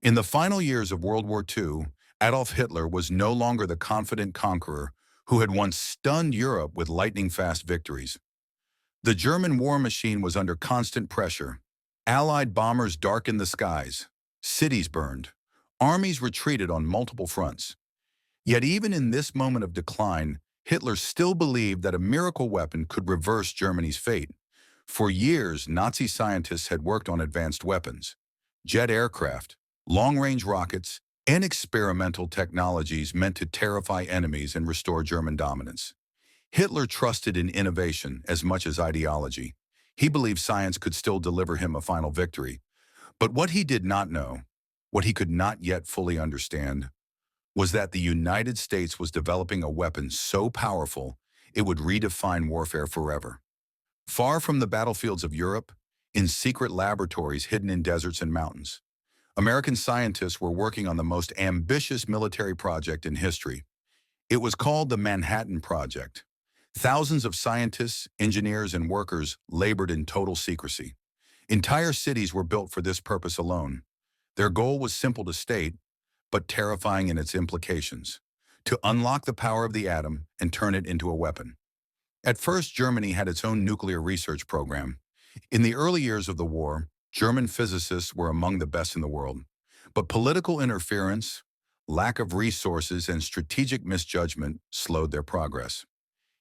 In the final years of World War II, Adolf Hitler was no longer the confident conqueror who had once stunned Europe with lightning-fast victories. The German war machine was under constant pressure. Allied bombers darkened the skies. Cities burned. Armies retreated on multiple fronts. Yet even in this moment of decline, Hitler still believed that a miracle weapon could reverse Germany's fate. For years, Nazi scientists had worked on advanced weapons, jet aircraft, long-range rockets, and experimental technologies meant to terrify enemies and restore German dominance. Hitler trusted in innovation as much as ideology. He believed science could still deliver him a final victory. But what he did not know, what he could not yet fully understand, was that the United States was developing a weapon so powerful it would redefine warfare forever. Far from the battlefields of Europe, in secret laboratories hidden in deserts and mountains, American scientists were working on the most ambitious military project in history. It was called the Manhattan Project. Thousands of scientists, engineers, and workers labored in total secrecy. Entire cities were built for this purpose alone. Their goal was simple to state, but terrifying in its implications: to unlock the power of the atom and turn it into a weapon. At first, Germany had its own nuclear research program. In the early years of the war, German physicists were among the best in the world. But political interference, lack of resources, and strategic misjudgment slowed their progress.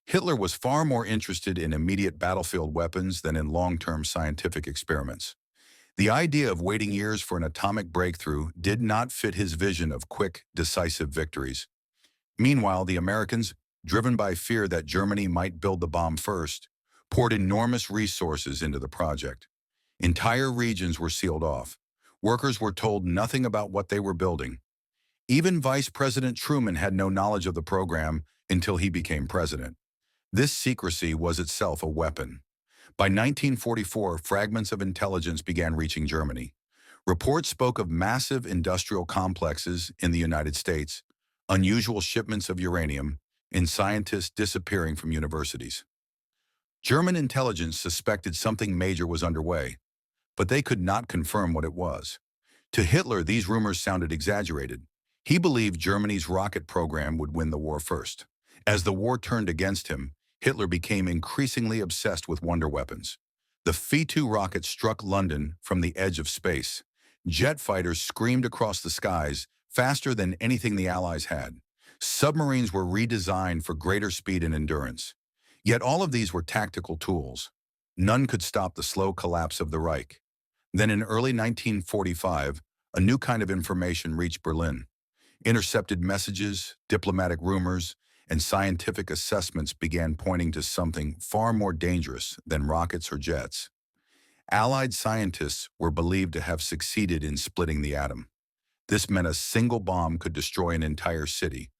Hitler was far more interested in immediate battlefield weapons than in long-term scientific experiments. The idea of waiting years for an atomic breakthrough did not fit his vision of quick, decisive victories. Meanwhile, the Americans, driven by fear that Germany might build the bomb first, poured enormous resources into the project. Entire regions were sealed off. Workers were told nothing about what they were building. Even Vice President Truman had no knowledge of the program until he became president. This secrecy was itself a weapon. By 1944, fragments of intelligence began reaching Germany. Reports spoke of massive industrial complexes in the United States, unusual shipments of uranium, and scientists disappearing from universities. German intelligence suspected something major was underway, but they could not confirm what it was. To Hitler, these rumors sounded exaggerated. He believed Germany's rocket program would win the war first. As the war turned against him, Hitler became increasingly obsessed with wonder weapons. The V-2 rocket struck London from the edge of space. Jet fighters screamed across the skies, faster than anything the Allies had. Submarines were redesigned for greater speed and endurance. Yet all of these were tactical tools. None could stop the slow collapse of the Reich. Then in early 1945, a new kind of information reached Berlin. Intercepted messages, diplomatic rumors, and scientific assessments began pointing to something far more dangerous than rockets or jets. Allied scientists were believed to have succeeded in splitting the atom. This meant a single bomb could destroy an entire city.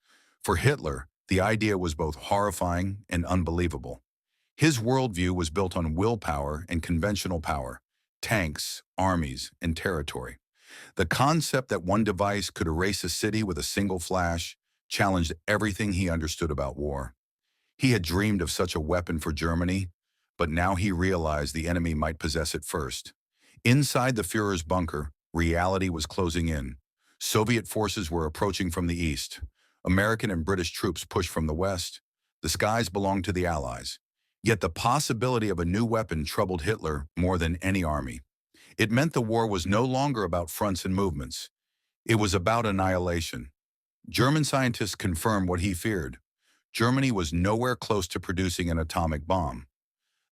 For Hitler, the idea was both horrifying and unbelievable. His worldview was built on willpower and conventional power, tanks, armies, and territory. The concept that one device could erase a city with a single flash challenged everything he understood about war. He had dreamed of such a weapon for Germany, but now he realized the enemy might possess it first. Inside the Führer's bunker, reality was closing in. Soviet forces were approaching from the east. American and British troops pushed from the west. The skies belonged to the Allies. Yet the possibility of a new weapon troubled Hitler more than any army. It meant the war was no longer about fronts and movements. It was about annihilation. German scientists confirmed what he feared. Germany was nowhere close to producing an atomic bomb.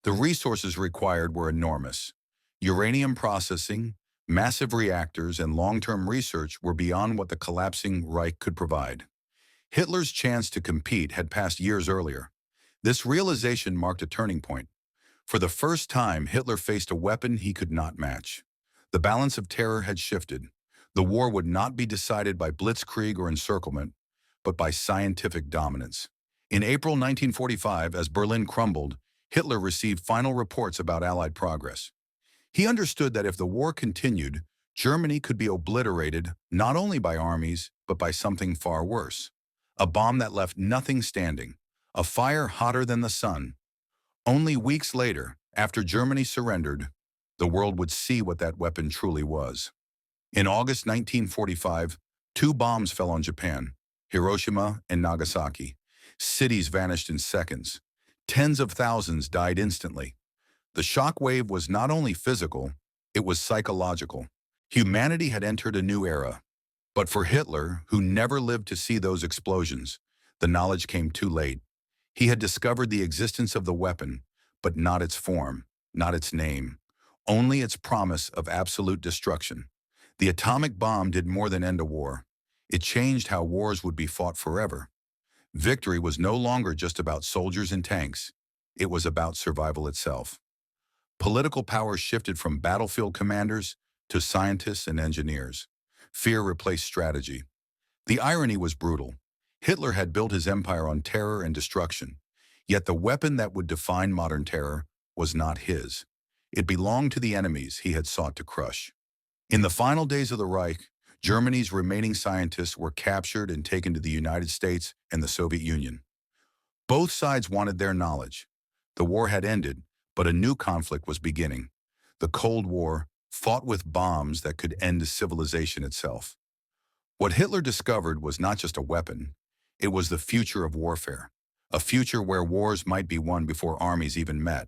The resources required were enormous. Uranium processing, massive reactors, and long-term research were beyond what the collapsing Reich could provide. Hitler's chance to compete had passed years earlier. This realization marked a turning point. For the first time, Hitler faced a weapon he could not match. The balance of terror had shifted. The war would not be decided by blitzkrieg or encirclement, but by scientific dominance. In April 1945, as Berlin crumbled, Hitler received final reports about Allied progress. He understood that if the war continued, Germany could be obliterated not only by armies, but by something far worse. A bomb that left nothing standing, a fire hotter than the sun. Only weeks later, after Germany surrendered, the world would see what that weapon truly was. In August 1945, two bombs fell on Japan, Hiroshima and Nagasaki. Cities vanished in seconds. Tens of thousands died instantly. The shock wave was not only physical, it was psychological. Humanity had entered a new era. But for Hitler, who never lived to see those explosions, the knowledge came too late. He had discovered the existence of the weapon, but not its form, not its name, only its promise of absolute destruction. The atomic bomb did more than end a war. It changed how wars would be fought forever. Victory was no longer just about soldiers and tanks. It was about survival itself. Political power shifted from battlefield commanders to scientists and engineers. Fear replaced strategy. The irony was brutal. Hitler had built his empire on terror and destruction, yet the weapon that would define modern terror was not his. It belonged to the enemies he had sought to crush. In the final days of the Reich, Germany's remaining scientists were captured and taken to the United States and the Soviet Union. Both sides wanted their knowledge. The war had ended, but a new conflict was beginning. The Cold War, fought with bombs that could end civilization itself. What Hitler discovered was not just a weapon, it was the future of warfare. A future where wars might be won before armies even met.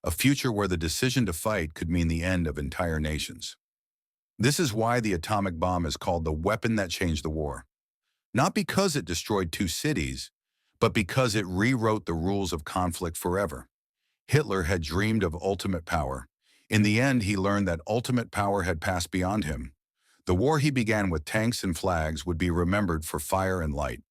A future where the decision to fight could mean the end of entire nations. This is why the atomic bomb is called the weapon that changed the war. Not because it destroyed two cities, but because it rewrote the rules of conflict forever. Hitler had dreamed of ultimate power. In the end, he learned that ultimate power had passed beyond him. The war he began with tanks and flags would be remembered for fire and light.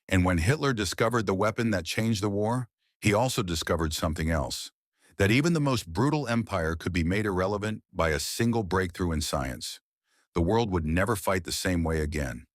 And when Hitler discovered the weapon that changed the war, he also discovered something else. That even the most brutal empire could be made irrelevant by a single breakthrough in science. The world would never fight the same way again.